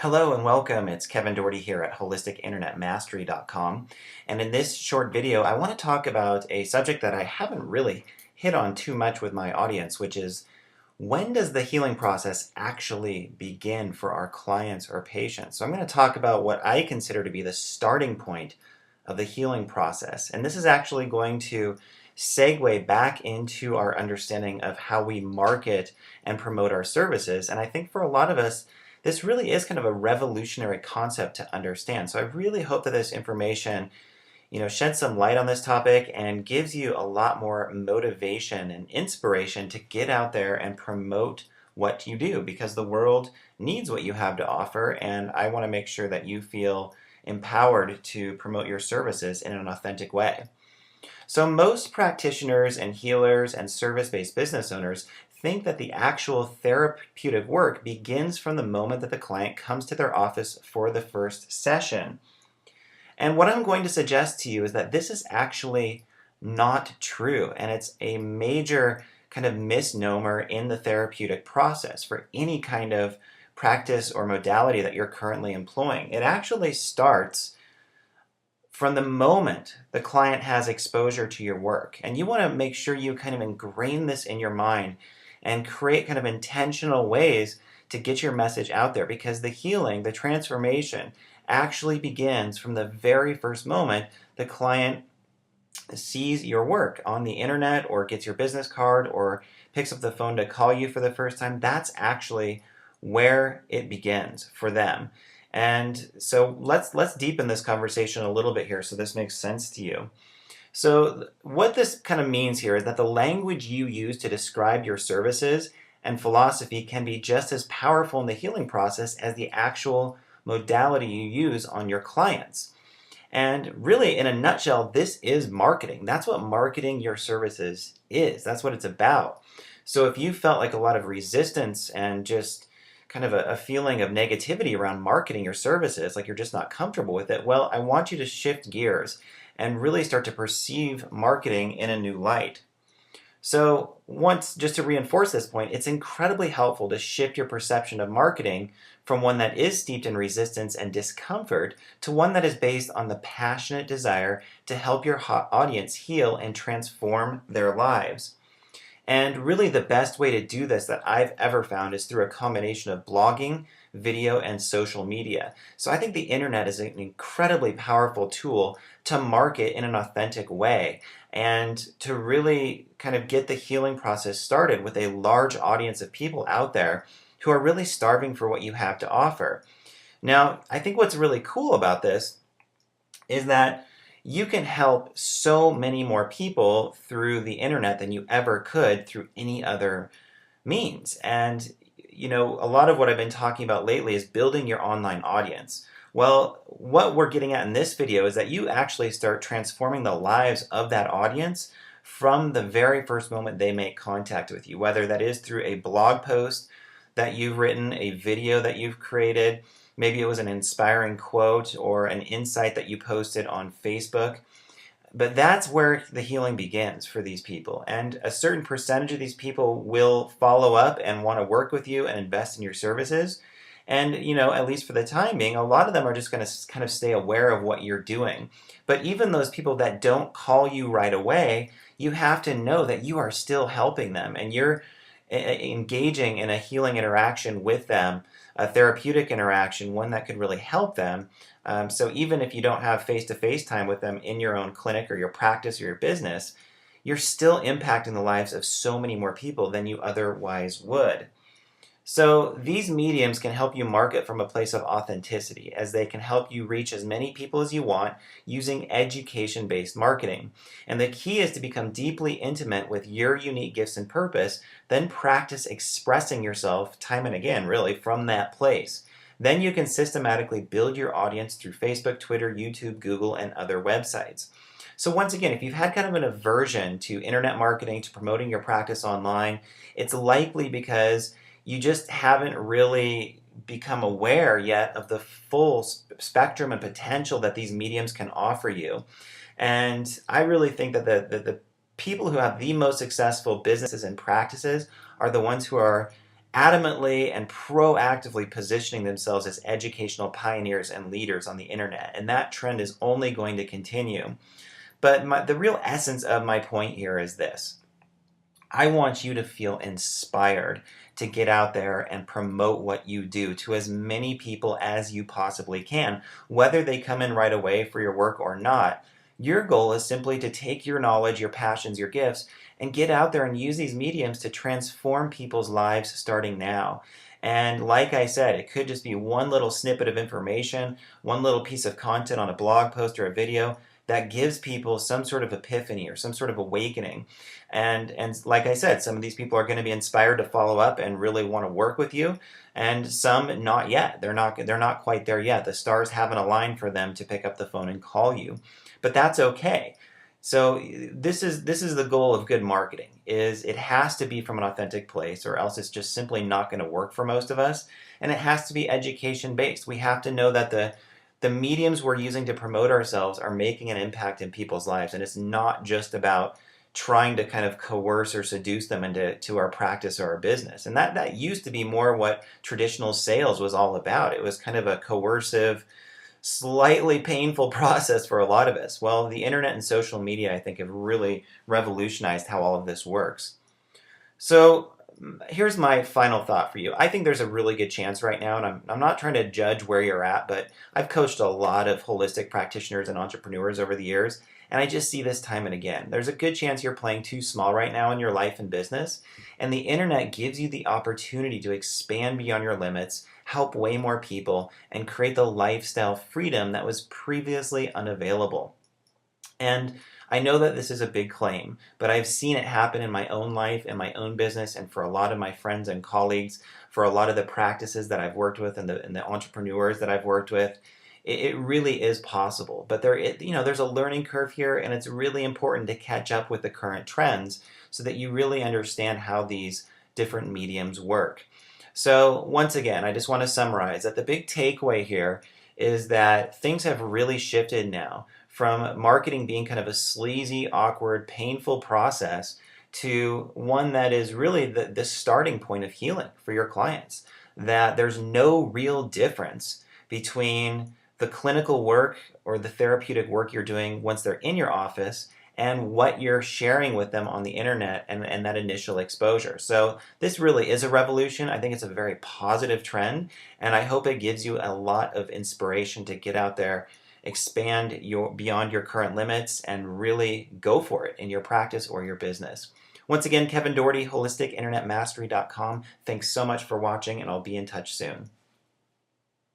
Hello and welcome. It's Kevin Doherty here at holisticinternetmastery.com. And in this short video, I want to talk about a subject that I haven't really hit on too much with my audience, which is when does the healing process actually begin for our clients or patients? So I'm going to talk about what I consider to be the starting point of the healing process. And this is actually going to segue back into our understanding of how we market and promote our services. And I think for a lot of us, this really is kind of a revolutionary concept to understand. So I really hope that this information, sheds some light on this topic and gives you a lot more motivation and inspiration to get out there and promote what you do, because the world needs what you have to offer, and I want to make sure that you feel empowered to promote your services in an authentic way. So most practitioners and healers and service-based business owners think that the actual therapeutic work begins from the moment that the client comes to their office for the first session. And what I'm going to suggest to you is that this is actually not true, and it's a major kind of misnomer in the therapeutic process for any kind of practice or modality that you're currently employing. It actually starts from the moment the client has exposure to your work. And you want to make sure you kind of ingrain this in your mind and create kind of intentional ways to get your message out there, because the healing, the transformation, actually begins from the very first moment the client sees your work on the internet or gets your business card or picks up the phone to call you for the first time. That's actually where it begins for them. And so let's deepen this conversation a little bit here so this makes sense to you. So what this kind of means here is that the language you use to describe your services and philosophy can be just as powerful in the healing process as the actual modality you use on your clients. And really, in a nutshell, this is marketing. That's what marketing your services is. That's what it's about. So if you felt like a lot of resistance and just kind of a feeling of negativity around marketing your services, like you're just not comfortable with it, well, I want you to shift gears and really start to perceive marketing in a new light. So just to reinforce this point, it's incredibly helpful to shift your perception of marketing from one that is steeped in resistance and discomfort to one that is based on the passionate desire to help your audience heal and transform their lives. And really the best way to do this that I've ever found is through a combination of blogging, video, and social media. So I think the internet is an incredibly powerful tool to market in an authentic way and to really kind of get the healing process started with a large audience of people out there who are really starving for what you have to offer. Now, I think what's really cool about this is that you can help so many more people through the internet than you ever could through any other means. And, a lot of what I've been talking about lately is building your online audience. Well, what we're getting at in this video is that you actually start transforming the lives of that audience from the very first moment they make contact with you, whether that is through a blog post that you've written, a video that you've created. Maybe it was an inspiring quote or an insight that you posted on Facebook. But that's where the healing begins for these people. And a certain percentage of these people will follow up and want to work with you and invest in your services. And, at least for the time being, a lot of them are just going to kind of stay aware of what you're doing. But even those people that don't call you right away, you have to know that you are still helping them and you're engaging in a healing interaction with them, a therapeutic interaction, one that could really help them. So even if you don't have face-to-face time with them in your own clinic or your practice or your business, you're still impacting the lives of so many more people than you otherwise would. So these mediums can help you market from a place of authenticity, as they can help you reach as many people as you want using education-based marketing. And the key is to become deeply intimate with your unique gifts and purpose, then practice expressing yourself time and again, really, from that place. Then you can systematically build your audience through Facebook, Twitter, YouTube, Google, and other websites. So once again, if you've had kind of an aversion to internet marketing, to promoting your practice online, it's likely because you just haven't really become aware yet of the full spectrum and potential that these mediums can offer you. And I really think that the people who have the most successful businesses and practices are the ones who are adamantly and proactively positioning themselves as educational pioneers and leaders on the internet. And that trend is only going to continue. But the real essence of my point here is this. I want you to feel inspired to get out there and promote what you do to as many people as you possibly can, whether they come in right away for your work or not. Your goal is simply to take your knowledge, your passions, your gifts, and get out there and use these mediums to transform people's lives starting now. And like I said, it could just be one little snippet of information, one little piece of content on a blog post or a video that gives people some sort of epiphany or some sort of awakening. And like I said, some of these people are going to be inspired to follow up and really want to work with you, and some not yet. They're not quite there yet. The stars haven't aligned for them to pick up the phone and call you. But that's okay. So this is the goal of good marketing, is it has to be from an authentic place, or else it's just simply not going to work for most of us. And it has to be education based. We have to know that the mediums we're using to promote ourselves are making an impact in people's lives. And it's not just about trying to kind of coerce or seduce them into our practice or our business. And that used to be more what traditional sales was all about. It was kind of a coercive, slightly painful process for a lot of us. Well, the internet and social media, I think, have really revolutionized how all of this works. So here's my final thought for you. I think there's a really good chance right now, and I'm not trying to judge where you're at, but I've coached a lot of holistic practitioners and entrepreneurs over the years, and I just see this time and again. There's a good chance you're playing too small right now in your life and business, and the internet gives you the opportunity to expand beyond your limits, help way more people, and create the lifestyle freedom that was previously unavailable. And I know that this is a big claim, but I've seen it happen in my own life, in my own business, and for a lot of my friends and colleagues, for a lot of the practices that I've worked with, and the entrepreneurs that I've worked with. It really is possible, but there's a learning curve here, and it's really important to catch up with the current trends so that you really understand how these different mediums work. So once again, I just want to summarize that the big takeaway here is that things have really shifted now from marketing being kind of a sleazy, awkward, painful process to one that is really the starting point of healing for your clients. That there's no real difference between the clinical work or the therapeutic work you're doing once they're in your office and what you're sharing with them on the internet and that initial exposure. So this really is a revolution. I think it's a very positive trend, and I hope it gives you a lot of inspiration to get out there, expand beyond your current limits, and really go for it in your practice or your business. Once again, Kevin Doherty, HolisticInternetMastery.com. Thanks so much for watching, and I'll be in touch soon.